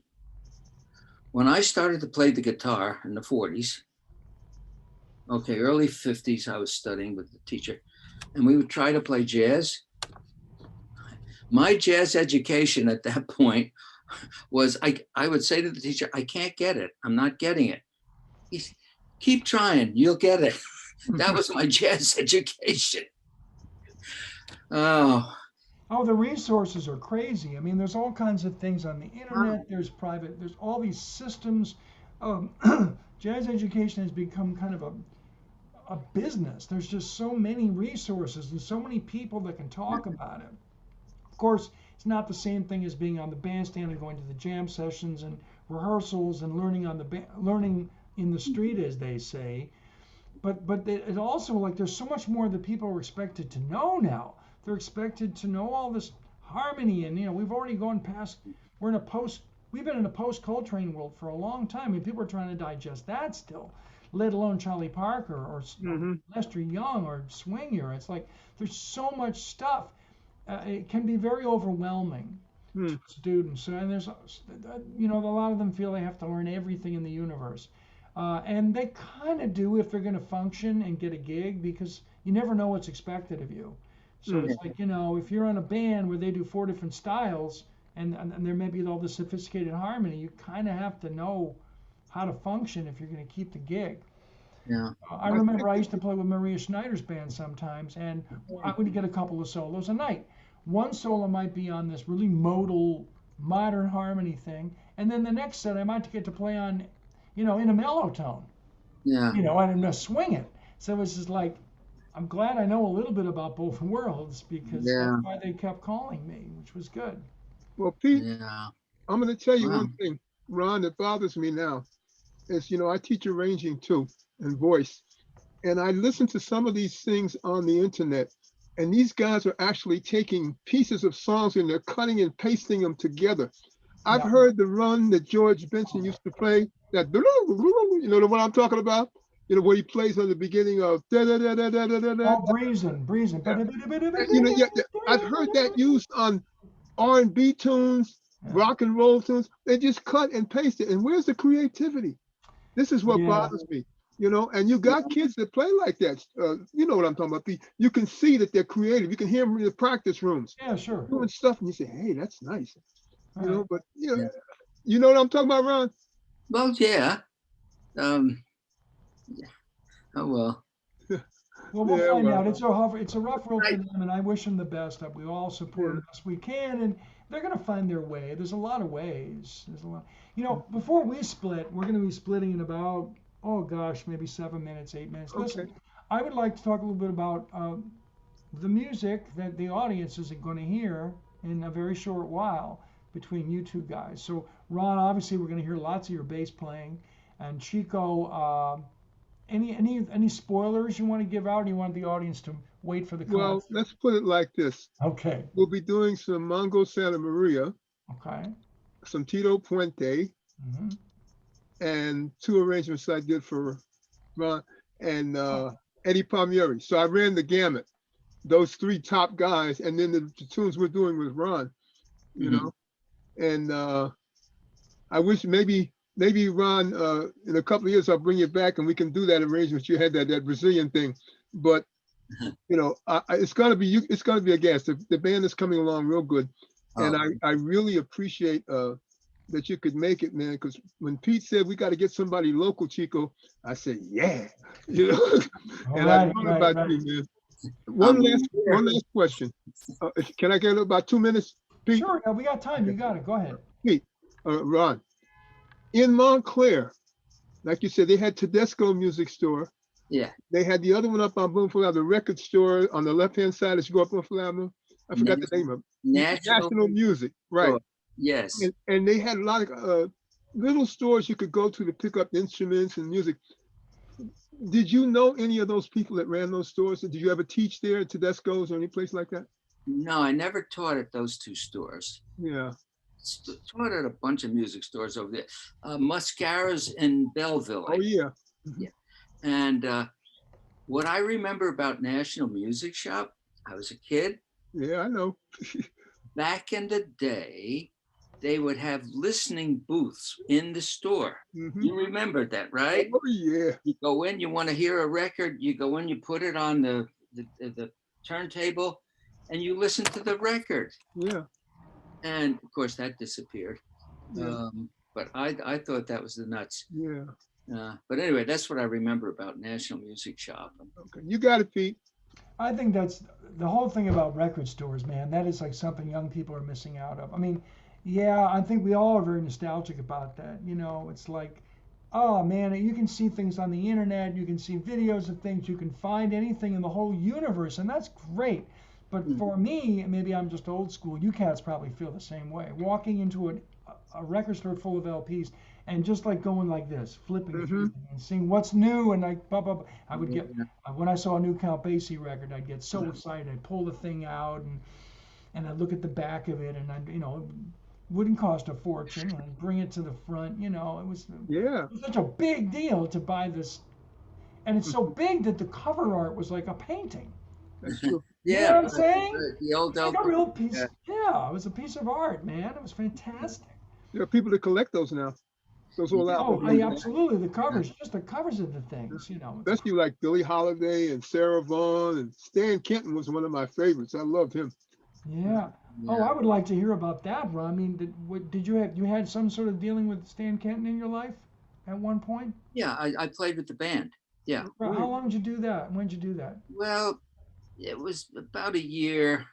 Speaker 3: When I started to play the guitar in the 40s, early 50s, I was studying with the teacher, and we would try to play jazz. My jazz education at that point was, I would say to the teacher, I can't get it. I'm not getting it. He's, keep trying, you'll get it. That was my jazz education.
Speaker 1: Oh, the resources are crazy. I mean, there's all kinds of things on the internet. There's all these systems. Jazz education has become kind of a business. There's just so many resources and so many people that can talk about it. Of course, it's not the same thing as being on the bandstand and going to the jam sessions and rehearsals and learning in the street, as they say. But it also, like, there's so much more that people are expected to know now. They're expected to know all this harmony, and we've already gone past. We've been in a post-Coltrane world for a long time. I mean, people are trying to digest that still, let alone Charlie Parker or Lester Young or Swingier. It's like there's so much stuff. It can be very overwhelming to students. And there's, a lot of them feel they have to learn everything in the universe, and they kind of do if they're going to function and get a gig, because you never know what's expected of you. So it's like, if you're on a band where they do 4 different styles and there may be all this sophisticated harmony, you kind of have to know how to function if you're going to keep the gig. I remember I used to play with Maria Schneider's band sometimes, and I would get a couple of solos a night. One solo might be on this really modal, modern harmony thing, and then the next set I might get to play on, in a mellow tone. And swing it. So it's just like, I'm glad I know a little bit about both worlds, because that's why they kept calling me, which was good.
Speaker 2: Well, Pete, I'm going to tell you one thing, Ron, that bothers me now is, I teach arranging too, and voice. And I listened to some of these things on the internet, and these guys are actually taking pieces of songs and they're cutting and pasting them together. I've
Speaker 1: Yeah.
Speaker 2: heard the run that George Benson used to play, that, you know, the one I'm talking about, you know, where he plays on the beginning of da da da da da da da da.
Speaker 1: Oh, breezing.
Speaker 2: Yeah. You know, yeah, I've heard that used on R&B tunes, rock and roll tunes. They just cut and paste it. And where's the creativity? This is what
Speaker 1: Yeah.
Speaker 2: bothers me, you know. And you got kids that play like that. You know what I'm talking about. You can see that they're creative. You can hear them in the practice rooms
Speaker 1: Yeah, sure.
Speaker 2: doing stuff, and you say, "Hey, that's nice,"
Speaker 1: All
Speaker 2: you know.
Speaker 1: right.
Speaker 2: But
Speaker 3: Yeah.
Speaker 2: you know what I'm talking about, Ron?
Speaker 3: Well, yeah. Yeah. Oh well.
Speaker 1: Well, we'll
Speaker 2: Yeah,
Speaker 1: find
Speaker 2: well.
Speaker 1: out. It's a rough road for them, and I wish them the best. That we all support them best we can, and they're going to find their way. There's a lot of ways. There's a lot. You know, before we split, we're going to be splitting in about, oh gosh, maybe 7 minutes, 8 minutes. Listen,
Speaker 2: Okay.
Speaker 1: I would like to talk a little bit about the music that the audience is going to hear in a very short while between you two guys. So, Ron, obviously, we're going to hear lots of your bass playing, and Chico. Any spoilers you want to give out? Or you want the audience to wait for the
Speaker 2: Well,
Speaker 1: concert?
Speaker 2: let's put it like this.
Speaker 1: Okay.
Speaker 2: We'll be doing some Mongo Santa Maria,
Speaker 1: Okay.
Speaker 2: some Tito Puente,
Speaker 1: Hmm.
Speaker 2: and 2 arrangements I did for Ron and Eddie Palmieri. So I ran the gamut, those 3 top guys, and then the tunes we're doing with Ron, you know. And I wish maybe Ron, in a couple of years, I'll bring you back and we can do that arrangement. You had that Brazilian thing, but you know, it's gonna be a gas. The band is coming along real good, and I really appreciate that you could make it, man. Because when Pete said we got to get somebody local, Chico, I said, yeah, you know. And I thought about you, man. One last question. Can I get about 2 minutes, Pete?
Speaker 1: Sure. Yeah, we got time. You got it. Go ahead.
Speaker 2: Pete, Ron. In Montclair, like you said, they had Tedesco Music Store.
Speaker 3: Yeah.
Speaker 2: They had the other one up on Bloomfield Avenue, the record store on the left-hand side as you go up Bloomfield Avenue. I forgot the name of it. National Music, right.
Speaker 3: Yes.
Speaker 2: And they had a lot of little stores you could go to pick up instruments and music. Did you know any of those people that ran those stores? Did you ever teach there at Tedesco's or any place like that?
Speaker 3: No, I never taught at those 2 stores.
Speaker 2: Yeah.
Speaker 3: Taught at a bunch of music stores over there. Muscara's in Belleville.
Speaker 2: Oh, yeah.
Speaker 3: Yeah. And what I remember about National Music Shop, I was a kid.
Speaker 2: Yeah, I know.
Speaker 3: Back in the day, they would have listening booths in the store. You remember that, right?
Speaker 2: Oh, yeah.
Speaker 3: You go in, you want to hear a record, you go in, you put it on the turntable, and you listen to the record.
Speaker 2: Yeah.
Speaker 3: And of course that disappeared.
Speaker 2: Yeah.
Speaker 3: But I thought that was the nuts.
Speaker 2: Yeah.
Speaker 3: But anyway, that's what I remember about National Music Shop.
Speaker 2: Okay, you got it, Pete.
Speaker 1: I think that's the whole thing about record stores, man. That is like something young people are missing out of. I mean, yeah, I think we all are very nostalgic about that. You know, it's like, oh man, you can see things on the internet, you can see videos of things, you can find anything in the whole universe, and that's great. But for me, maybe I'm just old school. You cats probably feel the same way. Walking into a record store full of LPs and just like going like this, flipping through them and seeing what's new, and like, blah, blah, blah. I would get, when I saw a new Count Basie record, I'd get so excited. I'd pull the thing out and I'd look at the back of it, and I'd, you know, it wouldn't cost a fortune, and I'd bring it to the front. You know, it was such a big deal to buy this, and it's so big that the cover art was like a painting.
Speaker 2: That's true.
Speaker 3: Yeah,
Speaker 1: you know what I'm saying?
Speaker 3: The old
Speaker 1: like a real piece. Yeah, it was a piece of art, man. It was fantastic.
Speaker 2: There are people that collect those now. Those old albums.
Speaker 1: Oh, absolutely. The covers, just the covers of the things, you know.
Speaker 2: Especially like Billie Holiday and Sarah Vaughan, and Stan Kenton was one of my favorites. I loved him.
Speaker 1: Yeah. Oh, I would like to hear about that, Ron. I mean, did you had some sort of dealing with Stan Kenton in your life at one point?
Speaker 3: Yeah, I played with the band. Yeah.
Speaker 1: How long did you do that? When did you do that?
Speaker 3: Well, it was about a year,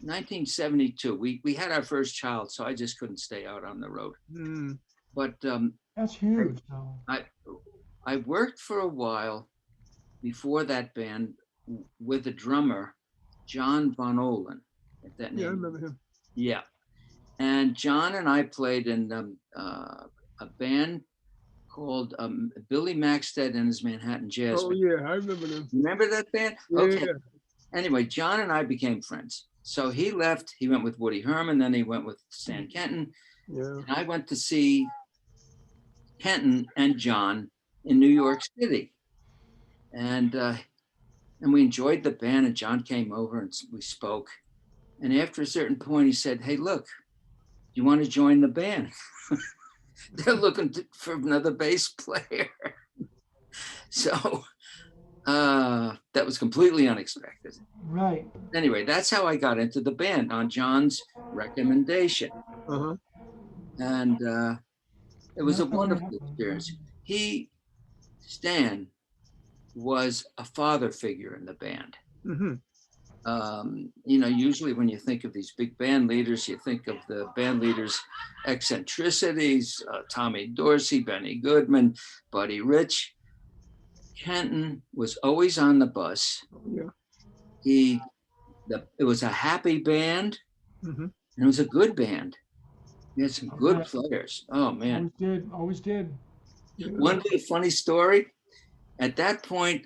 Speaker 3: 1972. We had our first child, so I just couldn't stay out on the road. But
Speaker 1: that's huge.
Speaker 3: I worked for a while before that band with a drummer, John Von Olen. That name.
Speaker 2: Yeah, I remember him.
Speaker 3: Yeah, and John and I played in a band called Billy Maxted and his Manhattan Jazz
Speaker 2: Oh
Speaker 3: Band.
Speaker 2: yeah, I remember them.
Speaker 3: Remember that band?
Speaker 2: Yeah.
Speaker 3: Okay. Anyway, John and I became friends. So he left. He went with Woody Herman. Then he went with Stan Kenton.
Speaker 2: Yeah.
Speaker 3: And I went to see Kenton and John in New York City. And we enjoyed the band. And John came over and we spoke. And after a certain point, he said, "Hey, look, you want to join the band? They're looking for another bass player." So that was completely unexpected.
Speaker 1: Right.
Speaker 3: Anyway, that's how I got into the band, on John's recommendation.
Speaker 2: Uh-huh.
Speaker 3: And it was a
Speaker 1: That's how it
Speaker 3: wonderful
Speaker 1: happened.
Speaker 3: experience. Stan was a father figure in the band.
Speaker 2: Mm-hmm.
Speaker 3: Usually when you think of these big band leaders, you think of the band leaders' eccentricities, Tommy Dorsey, Benny Goodman, Buddy Rich. Kenton was always on the bus.
Speaker 2: Yeah.
Speaker 3: It was a happy band,
Speaker 2: Mm-hmm.
Speaker 3: and it was a good band. We had some good players. Oh man.
Speaker 1: Always did.
Speaker 2: Yeah.
Speaker 3: One little funny story. At that point,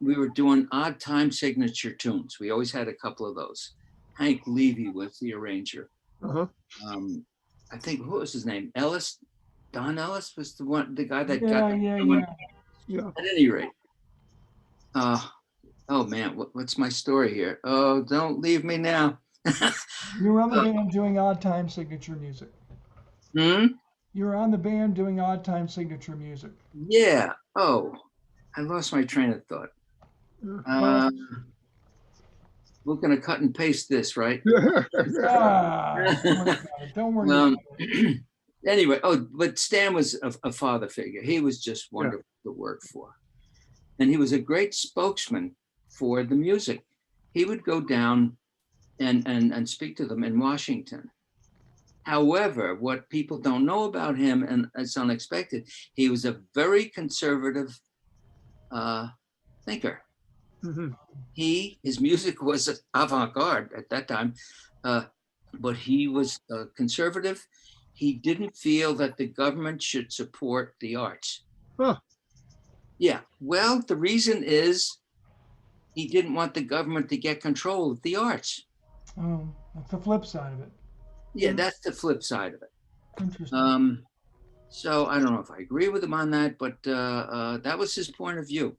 Speaker 3: we were doing odd time signature tunes. We always had a couple of those. Hank Levy was the arranger.
Speaker 2: Uh-huh.
Speaker 3: I think, what was his name? Don Ellis was the guy that
Speaker 1: Yeah.
Speaker 3: At any rate. Oh man, what's my story here? Oh, don't leave me now.
Speaker 1: You were on the band doing odd time signature music. You were on the band doing odd time signature music.
Speaker 3: Yeah. Oh, I lost my train of thought. We're going to cut and paste this, right?
Speaker 1: Don't worry.
Speaker 3: Anyway, but Stan was a father figure. He was just wonderful to work for. And he was a great spokesman for the music. He would go down and speak to them in Washington. However, what people don't know about him, and it's unexpected, he was a very conservative thinker.
Speaker 2: Mm-hmm.
Speaker 3: His music was avant-garde at that time, but he was conservative. He didn't feel that the government should support the arts.
Speaker 2: Huh.
Speaker 3: Yeah, well, the reason is he didn't want the government to get control of the arts.
Speaker 1: Oh, that's the flip side of it.
Speaker 3: Yeah, that's the flip side of it.
Speaker 1: Interesting.
Speaker 3: So I don't know if I agree with him on that, but that was his point of view.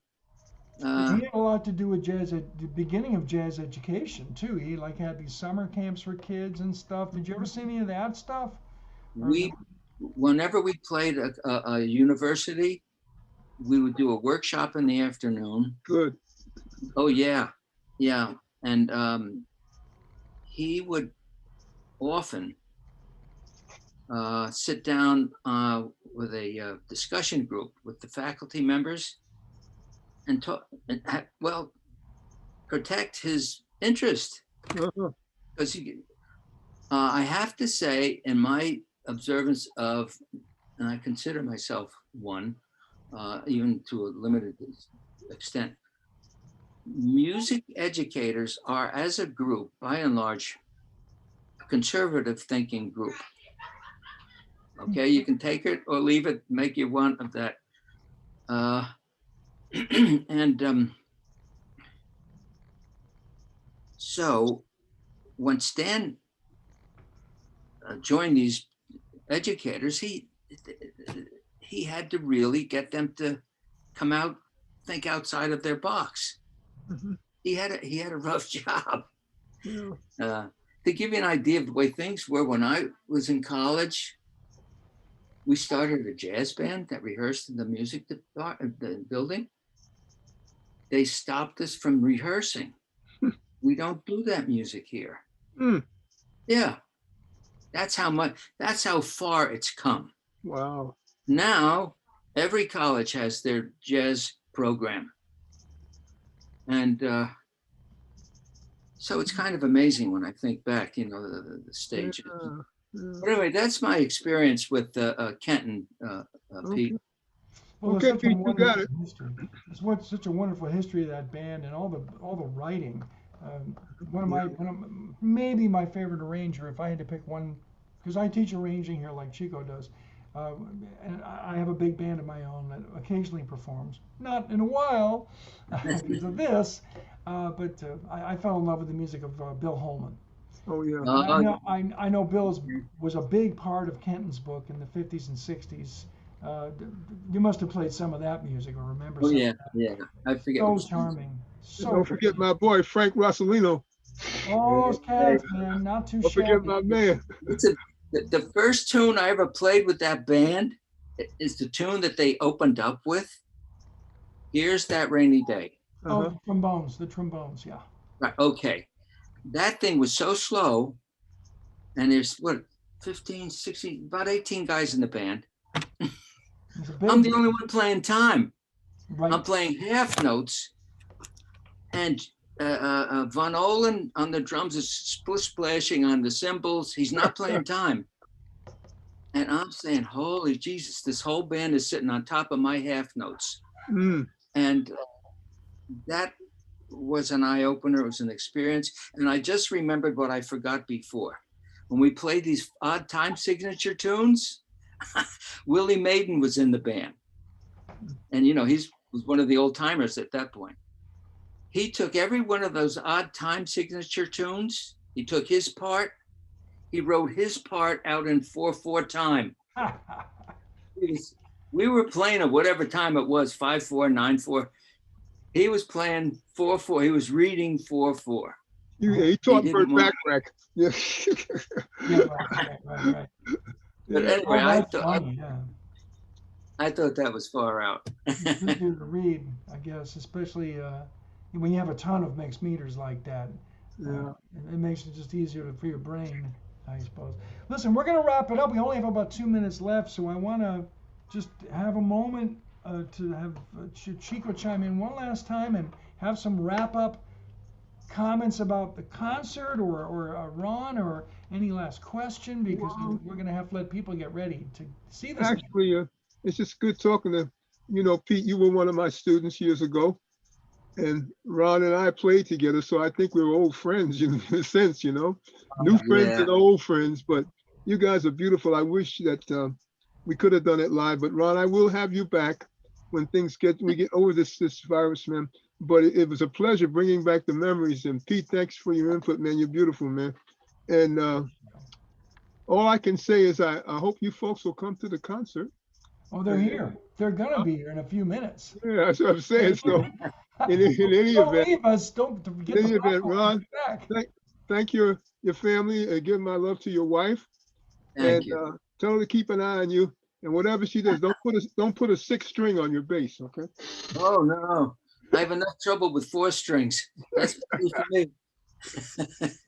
Speaker 1: He had a lot to do with jazz at the beginning of jazz education too. He had these summer camps for kids and stuff. Did you ever see any of that stuff?
Speaker 3: Whenever we played a university, we would do a workshop in the afternoon.
Speaker 2: Good.
Speaker 3: Oh yeah, yeah, and he would often sit down with a discussion group with the faculty members and talk, and protect his interest. Because I have to say, in my observance of, and I consider myself one, even to a limited extent, music educators are, as a group, by and large, a conservative thinking group. Okay, you can take it or leave it, make you one of that. So when Stan joined these educators, he had to really get them to come out, think outside of their box.
Speaker 2: Mm-hmm.
Speaker 3: He had a rough job.
Speaker 2: Yeah.
Speaker 3: To give you an idea of the way things were when I was in college, we started a jazz band that rehearsed in the music department, the building. They stopped us from rehearsing. We don't do that music here. Yeah, that's how far it's come.
Speaker 2: Wow.
Speaker 3: Now every college has their jazz program, and so it's kind of amazing when I think back, the stages. But anyway, that's my experience with Kenton, Pete.
Speaker 1: Well,
Speaker 2: Okay, Pete, you got it.
Speaker 1: It's such a wonderful history of that band and all the writing. Maybe my favorite arranger, if I had to pick one, because I teach arranging here like Chico does. And I have a big band of my own that occasionally performs. Not in a while because of this, but I fell in love with the music of Bill Holman.
Speaker 2: Oh yeah.
Speaker 1: I know Bill was a big part of Kenton's book in the 50s and 60s. You must have played some of that music or remember
Speaker 3: Oh
Speaker 1: some
Speaker 3: yeah,
Speaker 1: of that.
Speaker 3: yeah. I forget.
Speaker 1: So
Speaker 3: which-
Speaker 1: charming. So
Speaker 2: Don't forget my boy Frank Rossellino.
Speaker 1: Oh, those cats, man, not too
Speaker 2: Don't forget
Speaker 1: shabby.
Speaker 2: my man.
Speaker 3: It's the first tune I ever played with that band is the tune that they opened up with. Here's That Rainy Day.
Speaker 1: Oh, the trombones, yeah.
Speaker 3: Right. Okay. That thing was so slow. And there's what, 15, 16, about 18 guys in the band.
Speaker 1: It's a big,
Speaker 3: I'm the only one playing time.
Speaker 1: right.
Speaker 3: I'm playing half notes. And Von Olen on the drums is splashing on the cymbals. He's not playing time. And I'm saying, holy Jesus, this whole band is sitting on top of my half notes.
Speaker 2: Mm.
Speaker 3: And that was an eye opener. It was an experience. And I just remembered what I forgot before. When we played these odd time signature tunes, Willie Maiden was in the band. And, you know, he was one of the old timers at that point. He took every one of those odd time signature tunes. He took his part. He wrote his part out in 4/4 time. We were playing at whatever time it was, 5/4, 9/4. He was playing 4/4. He was reading 4/4.
Speaker 2: He taught Burt Bacharach. Yeah.
Speaker 1: Yeah, right.
Speaker 3: But anyway,
Speaker 1: Yeah.
Speaker 3: I thought that was far out.
Speaker 1: It's easier to read, I guess, especially when you have a ton of mixed meters like that.
Speaker 2: Yeah.
Speaker 1: It makes it just easier for your brain, I suppose. Listen, we're going to wrap it up. We only have about 2 minutes left, so I want to just have a moment to have Chico chime in one last time and have some wrap-up comments about the concert or Ron or any last question, because we're going to have to let people get ready to see this.
Speaker 2: Actually, it's just good talking to, Pete, you were one of my students years ago, and Ron and I played together, so I think we were old friends in a sense, new friends and old friends, but you guys are beautiful. I wish that we could have done it live, but Ron, I will have you back when we get over this virus, man. But it was a pleasure bringing back the memories. And Pete, thanks for your input, man. You're beautiful, man. And all I can say is I hope you folks will come to the concert.
Speaker 1: Oh, they're here. They're gonna be here in a few minutes.
Speaker 2: Yeah, that's what I'm saying. So, in any
Speaker 1: Don't
Speaker 2: event,
Speaker 1: leave us. Don't forget
Speaker 2: in any
Speaker 1: the
Speaker 2: event, Ron, thank your family. Give my love to your wife,
Speaker 3: Thank you.
Speaker 2: Tell her to keep an eye on you. And whatever she does, don't put a 6th string on your bass, okay?
Speaker 3: Oh no, I have enough trouble with 4 strings. That's for me.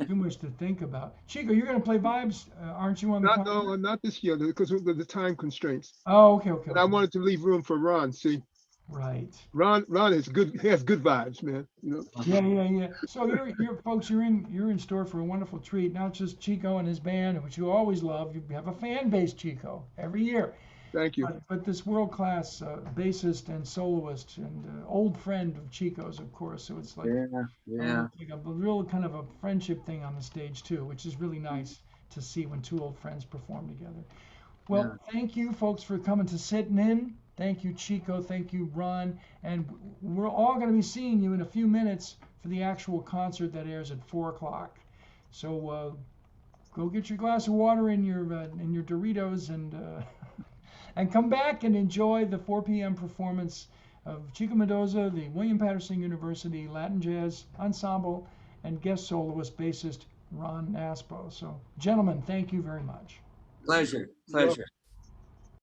Speaker 1: Too much to think about. Chico, you're going to play vibes, aren't you?
Speaker 2: Not this year because of the time constraints.
Speaker 1: Oh, okay.
Speaker 2: And I wanted to leave room for Ron. See,
Speaker 1: right.
Speaker 2: Ron is good. He has good vibes, man.
Speaker 1: Yeah. So you're folks, you're in store for a wonderful treat. Not just Chico and his band, which you always love. You have a fan base, Chico, every year.
Speaker 2: Thank you.
Speaker 1: But this world-class bassist and soloist and old friend of Chico's, of course. So it's like like a real kind of a friendship thing on the stage too, which is really nice to see when 2 old friends perform together. Well, thank you folks for coming to Sitting In. Thank you, Chico. Thank you, Ron. And we're all going to be seeing you in a few minutes for the actual concert that airs at 4 o'clock. So go get your glass of water and your Doritos and come back and enjoy the 4 p.m. performance of Chico Mendoza, the William Paterson University Latin Jazz Ensemble, and guest soloist bassist Ron Naspo. So, gentlemen, thank you very much.
Speaker 3: Pleasure.